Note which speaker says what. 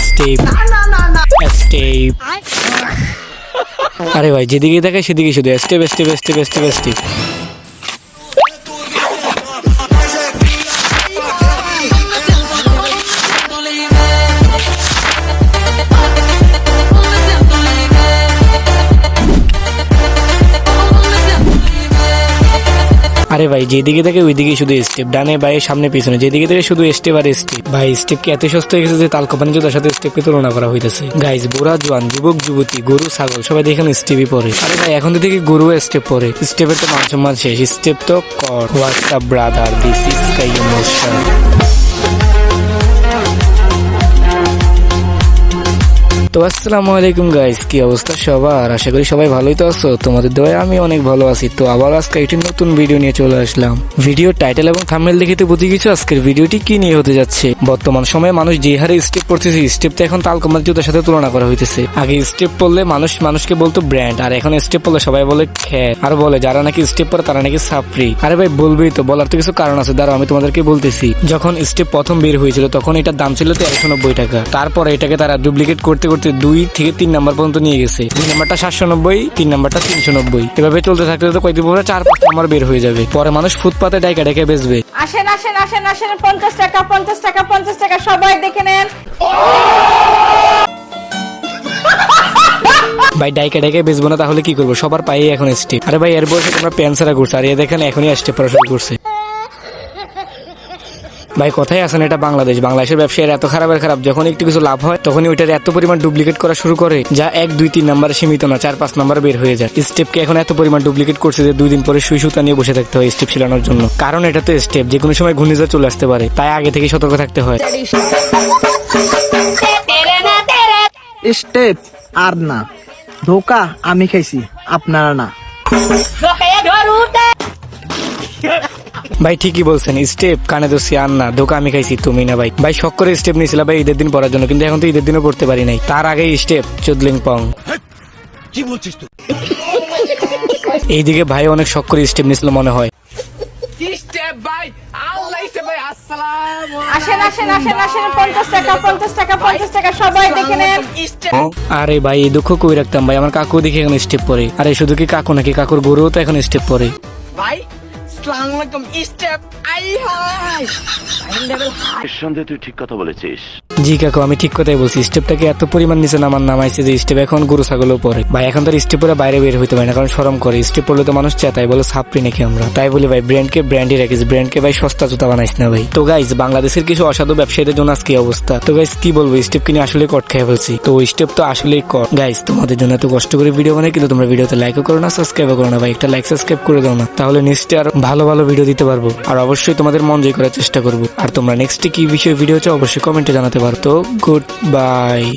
Speaker 1: Step step. আরে ভাই যেদিকে থাকে সেদিকে শুধু step step step step step. আরে ভাই যেদিকে থাকে ওইদিকে শুধু স্টেপ, ডানে বাইরে সামনে পিছনে যেদিকে থাকে শুধু স্টেপ আর স্টেপ। ভাই স্টেপ কি এত সস্তা হয়ে গেছে যে তাল কোম্পানি জুতার সাথে স্টেপকে তুলনা করা হইতেছে। গাইস বুড়া জোয়ান যুবক যুবতী গরু ছাগল সবাই দেখেন স্টেপই পরে। আরে ভাই এখন থেকে গরু স্টেপ পরে, স্টেপের তো মান সম্মান শেষ, স্টেপ তো কর। WhatsApp brother, this is sky emotion. তো আসসালামু আলাইকুম গাইস, কি অবস্থা সবার? আশা করি সবাই ভালোই তো আছো। তোমাদের দয়ায় আমি অনেক ভালো আছি। তো আবার আজকে একটি নতুন ভিডিও নিয়ে চলে আসলাম। ভিডিও টাইটেল এবং থাম্বনেল দেখে তো বুঝে গেছো আজকের ভিডিওটি কি নিয়ে হতে যাচ্ছে। বর্তমান সময়ে মানুষ যে হারে স্টেপ পড়তেছে, স্টেপ তো এখন তাল কোম্পানি জুতার সাথে তুলনা করা হইতেছে। আগে স্টেপ পড়লে মানুষকে বলতো ব্র্যান্ড, আর এখন স্টেপ পড়লে সবাই বলে খ্যাত। আর বলে যারা নাকি স্টেপ পরে তারা নাকি সাপ্রি। আরে ভাই বলবেই তো, বলার তো কিছু কারণ আছে, দাঁড়াও আমি তোমাদেরকে বলতেছি। যখন স্টেপ প্রথম বের হয়েছিল তখন এটার দাম ছিল 1390 টাকা। তারপরে এটাকে তারা ডুপ্লিকেট করতে করতে 2 থেকে 3 নাম্বার পর্যন্ত নিয়ে গেছে। 2 নাম্বারটা 790, 3 নাম্বারটা 390। এভাবে চলতে থাকলে তো কয়েকদিন পরে 4-5 নাম্বার বের হয়ে যাবে। পরে মানুষ ফুটপাতে ডাইকা ডাইকা বেচবে।
Speaker 2: আসেন আসেন আসেন আসেন, 50 টাকা 50 টাকা 50 টাকা, সবাই দেখে নেন।
Speaker 1: ভাই ডাইকা ডাইকা বেচবো না তাহলে কি করবো? সবার পায়ে এখন স্টেপ। আরে ভাই এর বয়সে তোমরা প্যান্সারা করছো, আর এ দেখেন এখনই স্টেপ পড়া শুরু করছে। ভাই কথাই আছেন এটা বাংলাদেশ, বাংলাদেশের ব্যবসায়ীরা এত খারাপের খারাপ, যখন একটু কিছু লাভ হয় তখনই ওইটার এত পরিমাণ ডুপ্লিকেট করা শুরু করে, যা 1, 2, 3 নাম্বারে সীমিত না, 4-5 নাম্বার বের হয়ে যায়। স্টেপকে এখন এত পরিমাণ ডুপ্লিকেট করছে যে 2 দিন পরে সুই সুতা নিয়ে বসে থাকতে হয় স্টেপ ছিলানোর জন্য। কারণ এটা তো স্টেপ, যে কোনো সময় ঘূর্ণিঝড় চলে আসতে পারে, তাই আগে থেকে সতর্ক থাকতে হয়।
Speaker 3: স্টেপ আর না, ধোকা আমি খাইছি, আপনারা না।
Speaker 1: ভাই ঠিকই বলছেন, স্টেপ কানে দোষী আর না, ধোকা আমি খাইছি তুমি না। ভাই ভাই শখ করে স্টেপ নিয়েছিল ভাই ঈদের দিন পড়ার জন্য, কিন্তু এখন তো ঈদের দিনও পড়তে পারি নাই। তার আগেই স্টেপ চুদলিং পং। কি বলছিস তুই? এইদিকে ভাই অনেক শখ করে স্টেপ নিয়েছিল মনে হয়।
Speaker 2: আসেন আসেন আসেন আসেন, 50 টাকা 50 টাকা 50 টাকা, সবাই দেখে নেন।
Speaker 1: আরে ভাই এই দুঃখ কই রাখতাম ভাই, আমার কাকু দেখে এখন স্টেপ পরে। আরে শুধু কি কাকু নাকি, কাকুর গরুও তো এখন স্টেপ পরে।
Speaker 3: ভাই আসসালামু আলাইকুম, স্টেপ আই হাই
Speaker 4: নিঃসন্দেহে তুই ঠিক কথা বলেছিস।
Speaker 1: জি কাকু আমি ঠিক কথাই বলছি, স্টেপটাকে এত পরিমাণ নিচে নামাইছে যে স্টেপ এখন গরু ছাগলও পরে। ভাই এখন তার স্টেপ পরে বাইরে বের হইতে পারে না, কারণ শরম করে। স্টেপ পড়লে তো মানুষ চেতায়, বলে ছাপড়ি নাকি আমরা। তাই বলি ভাই ব্র্যান্ডকে ব্র্যান্ডই রাখিস, ব্র্যান্ডকে ভাই সস্তা জুতা বানাইস না ভাই। তো গাইজ বাংলাদেশের কিছু অসাধু ব্যবসায়ীদের জন্য আজকে অবস্থা। তো গাইজ কি বলবো, স্টেপ কিনে আসলে কট খেয়ে ফেলছি। তো ওই স্টেপ তো আসলেই কট। গাইজ তোমাদের জন্য এত কষ্ট করে ভিডিও বানাই, কিন্তু তোমরা ভিডিওতে লাইকও করো না, সাবস্ক্রাইবও করো না। ভাই একটা লাইক সাবস্ক্রাইব করে দাও না, তাহলে নিশ্চয়ই আর ভালো ভালো ভিডিও দিতে পারবো। আর অবশ্যই তোমাদের মন জয় করার চেষ্টা করবো। আর তোমরা নেক্সট কি বিষয়ে ভিডিও চাও অবশ্যই কমেন্টে জানাতে পারো। তো গুড বাই।